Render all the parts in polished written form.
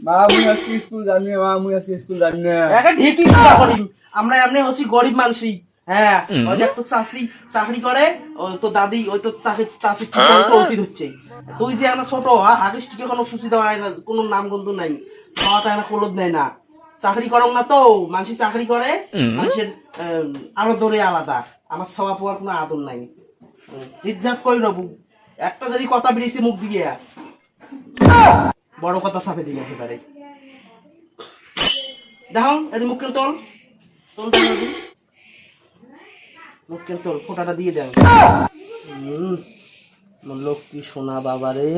মা মুই আজকে স্কুল যাবি না, মা মুই আজকে স্কুল যাবি না। একা ঠিকই চিন্তা করি, আমরা এমনি হচ্ছি গরিব মানুষই। হ্যাঁ, ওই দেখ তোর চাষি চাকরি করে, ওই তো দাদি ওই তো চাষির থেকে ওই তো অতীত হচ্ছে। তুই যে এখন ছোট আগের থেকে কোনো সুচি দেওয়া হয় না, কোনো নাম গন্ধ নাই, খাওয়াটা এখন কলদ নেয় না। চাকরি করো না তো, মানুষের চাকরি করে, মানুষের আদরে আলাদা। আমার খাওয়া পাওয়ার কোনো আদর নাই। ইজ্জাত করি রবু, একটা যদি কথা বেরিয়েছে মুখ দিয়ে বড় কথা চাপে দিবে একেবারে। দেখো এদের মুখ তোল তোল, মুখ তোল, ফোটাটা দিয়ে দেন। লক্ষ্মী সোনা বাবা রে।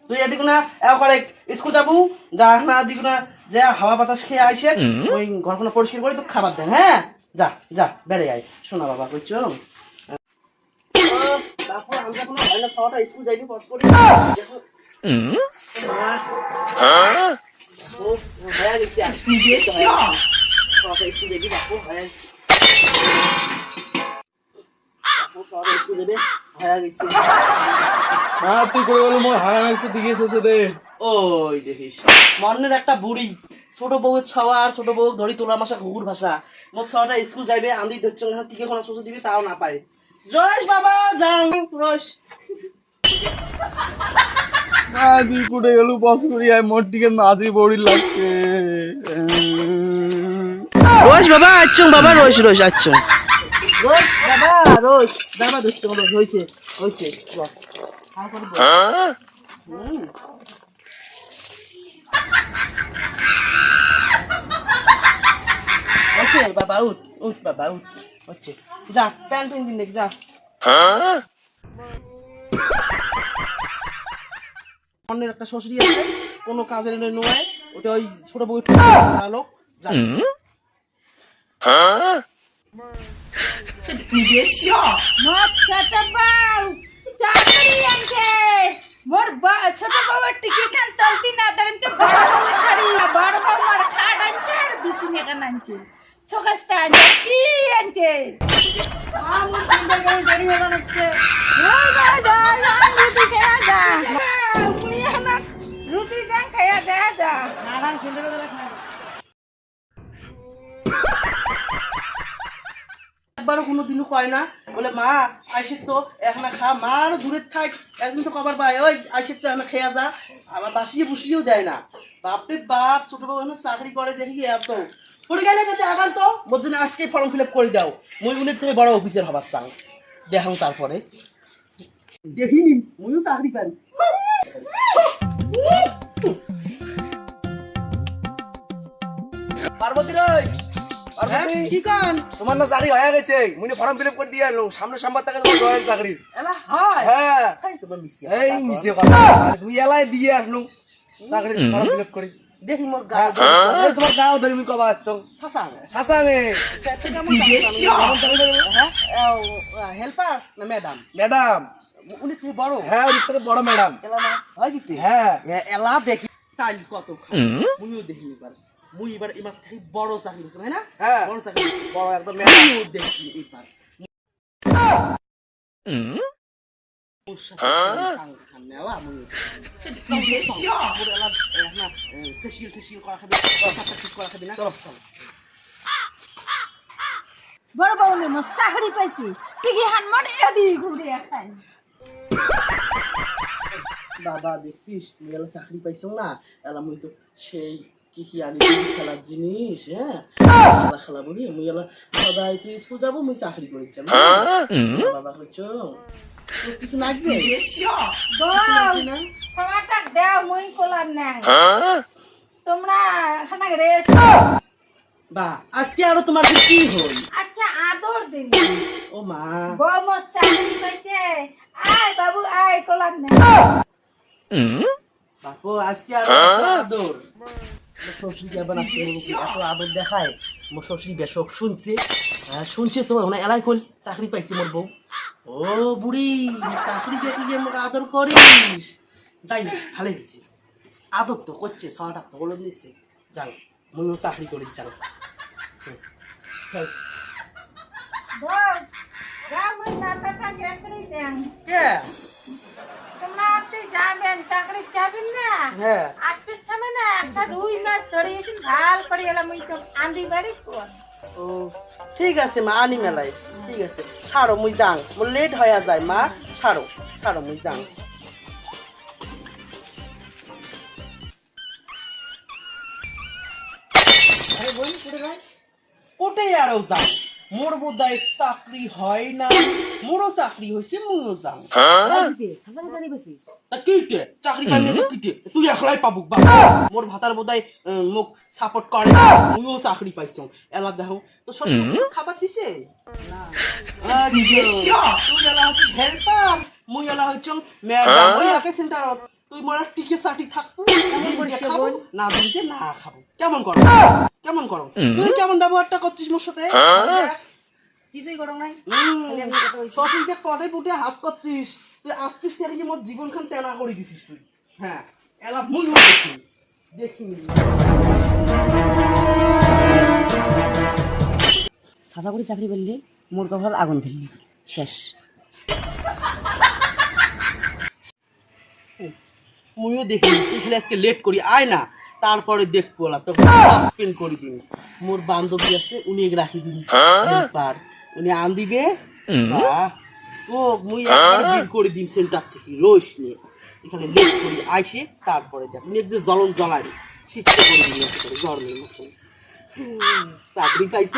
তুই এদিক না করে স্কুল যাবো, যা না দিক না যে হাওয়া বাতাস খেয়ে আসে, ওই ঘরখানা পরিষ্কার করে তো খাবার দেন। হ্যাঁ, যা যা বেড়ে আয় সোনা বাবা, কইছো স্কুল যাইবি পজ করে হয়ে গেছি স্কুল যাবি বাপু, হয়ে তুই করে বলো মোর হারা হয়েছে, ঠিকই আছে দে। ওই দেখিস মনের একটা বুড়ি, ছোট বউয়ের ছাওয়া আর ছোট বউ ধরি তোলার মাসা ঘুঘুর ভাষা। মোর ছাওয়াটা স্কুল যাইবে আন্দি ধরছ না, টিকে কোনো সোচে দিবি তাও না পায়। রোশ বাবা যাং রোশ। তুই কুটে গেলু বস করি, আয় মোর টিকে নাচি বড়ি লাগছে। রোশ বাবা আচ্ছং, বাবা রোশ রোশ আচ্ছং, রোশ বাবা রোশ বাবা দুষ্ট রোশ হইছে হইছে। ওকে বাবা উঠ উঠ বাবা উঠ, হচ্ছে যা প্যান্ট পিন দিন যা। অন্যের একটা শ্বশুরি আছে, কোনো কাজের নয়, ওটা ওই ছোট বউ ভালো যা। ছোট বাবার টিকি খান তলতি না দেন তো বড় বাবার খাট আনছে আর বিছু নেকান আনছে ছকাসটা কি আনছে আমি সুন্দর করে গাড়ি বানাচ্ছে রুটি দেন খাইয়া দেয়া যা না সুন্দর করে খাই। একবারও কোনোদিনও কয় না বলে মা আইসির তো এখন খা, মা আরো দূরে থাক, একদিন তো কবার পায় ওই আইসির তো এখন খেয়া যা, আবার বাসিয়ে বুসিয়েও দেয় না। বাপরে বাপ, ছোট বাবু এখন চাকরি করে দেখি এত পড়ে গেলে যদি আগান তো ওর জন্য আজকে ফর্ম ফিল আপ করে দাও, মুই উনির থেকে বড় অফিসার হবার চাও দেখাও, তারপরে দেখিনি মুইও চাকরি পাই। পার্বতী রই কি কান তোমার না চাকরি হয়ে গেছে, মুই ফর্ম ফিল আপ করে দিয়ে এলো, সামনে সোমবার থেকে তোমার জয়েন চাকরির। এলা হয় হ্যাঁ তোমার মিশিয়ে এই মিছে কথা, তুমি এলাই দিয়ে আসলু চাকরির ফর্ম ফিল আপ করি। দেখি মোর গায়ে এই তোমার গাও ধরে তুমি কবা আসছো ফাঁসাং সাসাঙে হেল্পার না ম্যাডাম? ম্যাডাম। উনি তুমি বড়? হ্যাঁ ওর থেকে বড় ম্যাডাম। এলা না হয় দিতে? হ্যাঁ এলা দেখি চাইল কত মুইও দেখিনি এবার, মুই এবার এবার থেকে বড় চাকরি করছি তাই না? হ্যাঁ বড় চাকরি বড় একদম ম্যাডাম। মুইও দেখি এবার বড় বাবুলে মস্ত চাকরি পাইছি টিকি হান মনে এদি ঘুরে খাই। বাবা দেখছিস মুই এলা চাকরি পাইছো না, এলা মুই তো সেই কি কি আনি খেলার জিনিস। হ্যাঁ খেলা খেলা বলি মুই এলা সদাই স্কুল যাবো, মুই চাকরি করে যাবো। বাবা হচ্ছো কিছু লাগবে সবারটা দেও মুই কোলার নাই তোমরা খানা রেস। বা আজকে আরো তোমার কি হল? আজকে আদর দিন ও মা বড় মত চাকরি পাইছে, আয় বাবু আয় কোলার নাই। বাপু আজকে আরো আদর শ্বশুর যাবেন, এত আদর দেখায়। মোর শ্বশুর বেশক শুনছে, শুনছে তো মানে এলাই কল চাকরি পাইছে মোর বউ। ও বুড়ি চাকরি দেখি যে মোকে আদর করিস, যাই না ভালো হয়েছে, আদর তো করছে, ছটা তো বলে দিচ্ছে। যাও মুইও চাকরি করি, যাও চল। বল রামই নাটাটা চাকরি দেন কে তোমরা আপনি যাবেন চাকরি যাবেন না হ্যাঁ আসপিস সময় না একটা রুই মাছ ধরে এসে ভাল করে এলাম ওই তো আন্দি বাড়ি কর ও ঠিক আছে মা আনি মেলায় ঠিক আছে ছাড়ো মুই যাং মোর লেট হয়ে যায় মা ছাড়ো ছাড়ো মুই যাং আরে বোন কোথায় যাস? কোটে আরো যাং মোর বোধহয় চাকরি হয় না মোরও চাকরি হয়েছে মুইও যাং সাসাকে জানি বেশিস তা কিটে চাকরি পাইলে তো কিটে তুই একলাই পাবুক বা মোর ভাতার বোধহয় মোক সাপোর্ট করে মুইও চাকরি পাইছ এলা দেখো তো শ্বশুর খাবার দিছে না তুই এলা হচ্ছে হেল্পার মুই এলা হচ্ছে ম্যাডাম ওই একে সেন্টারত তুই মোর টিকে চাকরি থাকবো খাবো না দিতে না খাবো কেমন করো কেমন করো তুই কেমন ব্যবহারটা করছিস মোর সাথে কিছুই করো নাই শ্বশুরকে কটে পুটে হাত করছিস তুই আসছিস কেন কি মোর জীবন খান তেনা করে দিছিস তুই হ্যাঁ এলা মুই দেখি দেখিনি সাসা করে চাকরি পেলে মোর কপাল আগুন ধরলি শেষ মুইও দেখিনি তুই খালি আজকে লেট করি আয় না তারপরে দেখবো না তোকে সাসপেন্ড করে দিন মোর বান্ধবী আছে উনি রাখি দিন হেল্পার উনি আন দিবে ও মুই একবার বের করে দিন সেন্টার থেকে রোজ নিয়ে এখানে লেট করি আইসে তারপরে দেখ উনি যে জ্বলন জ্বলারি শিক্ষা করে দিন জ্বর নেই মতন চাকরি পাইছ